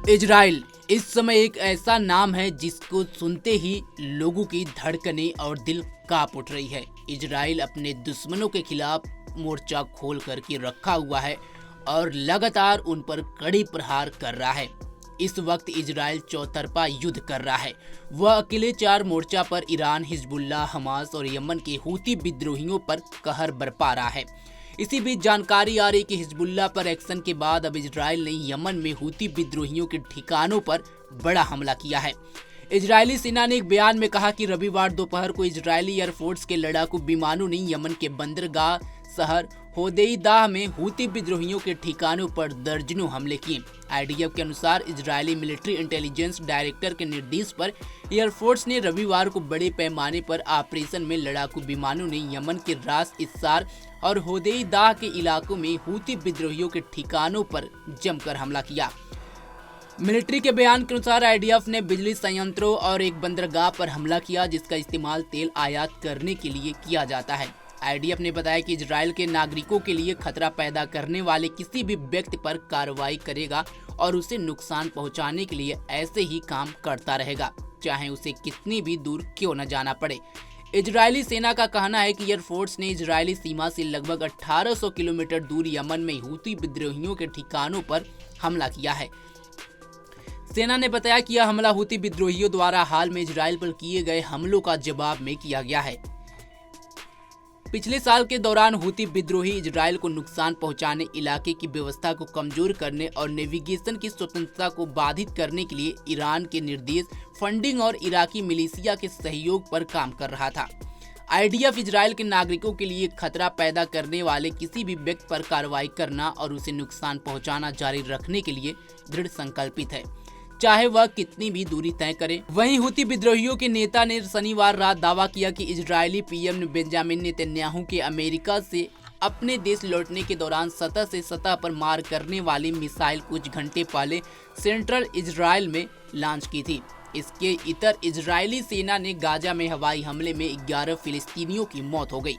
Israel इस समय एक ऐसा नाम है जिसको सुनते ही लोगों की धड़कनें और दिल कांप उठ रही है। इजराइल अपने दुश्मनों के खिलाफ मोर्चा खोल करके रखा हुआ है और लगातार उन पर कड़ी प्रहार कर रहा है। इस वक्त इजराइल चौतरफा युद्ध कर रहा है। वह अकेले 4 मोर्चा पर ईरान, हिजबुल्लाह, हमास और यमन के हूती विद्रोहियों पर कहर बरपा रहा है। इसी बीच जानकारी आ रही कि हिजबुल्लाह पर एक्शन के बाद अब इजराइल ने यमन में हूती विद्रोहियों के ठिकानों पर बड़ा हमला किया है। इजरायली सेना ने एक बयान में कहा कि रविवार दोपहर को इजरायली एयरफोर्स के लड़ाकू विमानों ने यमन के बंदरगाह शहर होदेईदाह में हूती विद्रोहियों के ठिकानों पर दर्जनों हमले किए। आईडीएफ के अनुसार इजरायली मिलिट्री इंटेलिजेंस डायरेक्टर के निर्देश पर एयरफोर्स ने रविवार को बड़े पैमाने पर ऑपरेशन में लड़ाकू विमानों ने यमन के रास इस्सार और होदेईदाह के इलाकों में हूती विद्रोहियों के ठिकानों पर जमकर हमला किया। मिलिट्री के बयान के अनुसार आईडीएफ ने बिजली संयंत्रों और एक बंदरगाह पर हमला किया जिसका इस्तेमाल तेल आयात करने के लिए किया जाता है। आईडीएफ ने बताया कि इजराइल के नागरिकों के लिए खतरा पैदा करने वाले किसी भी व्यक्ति पर कार्रवाई करेगा और उसे नुकसान पहुंचाने के लिए ऐसे ही काम करता रहेगा, चाहे उसे कितनी भी दूर क्यों न जाना पड़े। इजरायली सेना का कहना है कि एयरफोर्स ने इजरायली सीमा से लगभग 1800 किलोमीटर दूर यमन में हूती विद्रोहियों के ठिकानों पर हमला किया है। सेना ने बताया कि यह हमला हूती विद्रोहियों द्वारा हाल में इजराइल पर किए गए हमलों का जवाब में किया गया है। पिछले साल के दौरान हूती विद्रोही इजराइल को नुकसान पहुंचाने, इलाके की व्यवस्था को कमजोर करने और नेविगेशन की स्वतंत्रता को बाधित करने के लिए ईरान के निर्देश, फंडिंग और इराकी मिलिशिया के सहयोग पर काम कर रहा था। आईडीएफ इजराइल के नागरिकों के लिए खतरा पैदा करने वाले किसी भी व्यक्ति पर कार्रवाई करना और उसे नुकसान पहुंचाना जारी रखने के लिए दृढ़ संकल्पित है, चाहे वह कितनी भी दूरी तय करे। वहीं हूती विद्रोहियों के नेता ने शनिवार रात दावा किया कि इजरायली पीएम बेंजामिन नेतन्याहू के अमेरिका से अपने देश लौटने के दौरान सतह से सतह पर मार करने वाली मिसाइल कुछ घंटे पहले सेंट्रल इजराइल में लॉन्च की थी। इसके इतर इजरायली सेना ने गाजा में हवाई हमले में 11 फिलिस्तीनियों की मौत हो गई।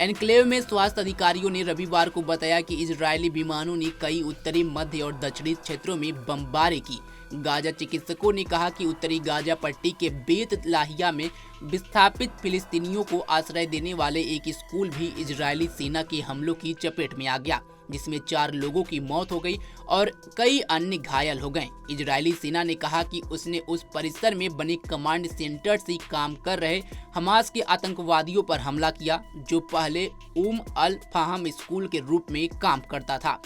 एनक्लेव में स्वास्थ्य अधिकारियों ने रविवार को बताया कि इजरायली विमानों ने कई उत्तरी, मध्य और दक्षिणी क्षेत्रों में बमबारी की। गाजा चिकित्सकों ने कहा कि उत्तरी गाजा पट्टी के बेत लाहिया में विस्थापित फिलिस्तीनियों को आश्रय देने वाले एक स्कूल भी इजरायली सेना के हमलों की चपेट में आ गया, जिसमें 4 लोगों की मौत हो गई और कई अन्य घायल हो गए। इजरायली सेना ने कहा कि उसने उस परिसर में बने कमांड सेंटर से काम कर रहे हमास के आतंकवादियों पर हमला किया, जो पहले अल फाहम स्कूल के रूप में काम करता था।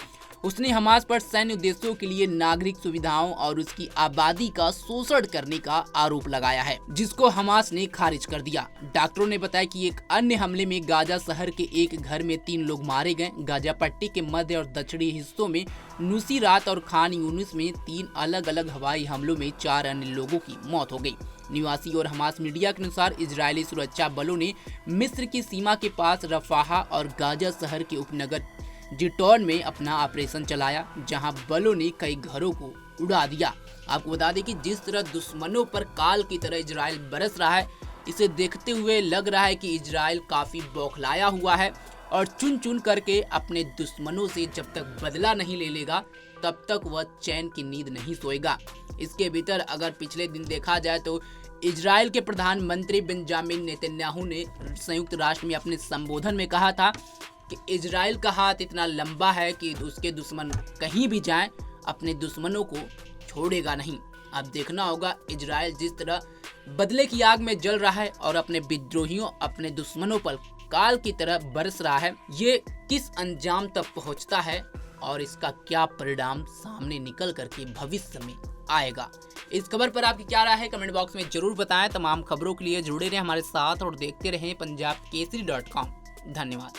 उसने हमास पर सैन्य उद्देश्यों के लिए नागरिक सुविधाओं और उसकी आबादी का शोषण करने का आरोप लगाया है, जिसको हमास ने खारिज कर दिया। डॉक्टरों ने बताया कि एक अन्य हमले में गाजा शहर के एक घर में 3 लोग मारे गए। गाजा पट्टी के मध्य और दक्षिणी हिस्सों में नुसीरात और खान यूनिस में 3 अलग अलग हवाई हमलों में 4 अन्य लोगों की मौत हो गई। निवासी और हमास मीडिया के अनुसार इजरायली सुरक्षा बलों ने मिस्र की सीमा के पास रफाहा और गाजा शहर के उपनगर जिटौन में अपना ऑपरेशन चलाया, जहां बलों ने कई घरों को उड़ा दिया। आपको बता दें कि जिस तरह दुश्मनों पर काल की तरह इजराइल बरस रहा है, इसे देखते हुए लग रहा है कि इजराइल काफी बौखलाया हुआ है और चुन चुन करके अपने दुश्मनों से जब तक बदला नहीं ले लेगा तब तक वह चैन की नींद नहीं सोएगा। इसके भीतर अगर पिछले दिन देखा जाए तो इजराइल के प्रधानमंत्री बेंजामिन नेतन्याहू ने संयुक्त राष्ट्र में अपने संबोधन में कहा था कि इजराइल का हाथ इतना लंबा है कि उसके दुश्मन कहीं भी जाएं, अपने दुश्मनों को छोड़ेगा नहीं। अब देखना होगा इजराइल जिस तरह बदले की आग में जल रहा है और अपने विद्रोहियों, अपने दुश्मनों पर काल की तरह बरस रहा है, ये किस अंजाम तक पहुंचता है और इसका क्या परिणाम सामने निकल करके भविष्य में आएगा। इस खबर पर आपकी क्या राय है, कमेंट बॉक्स में जरूर बताएं। तमाम खबरों के लिए जुड़े रहें हमारे साथ और देखते रहें पंजाबकेसरी.com। धन्यवाद।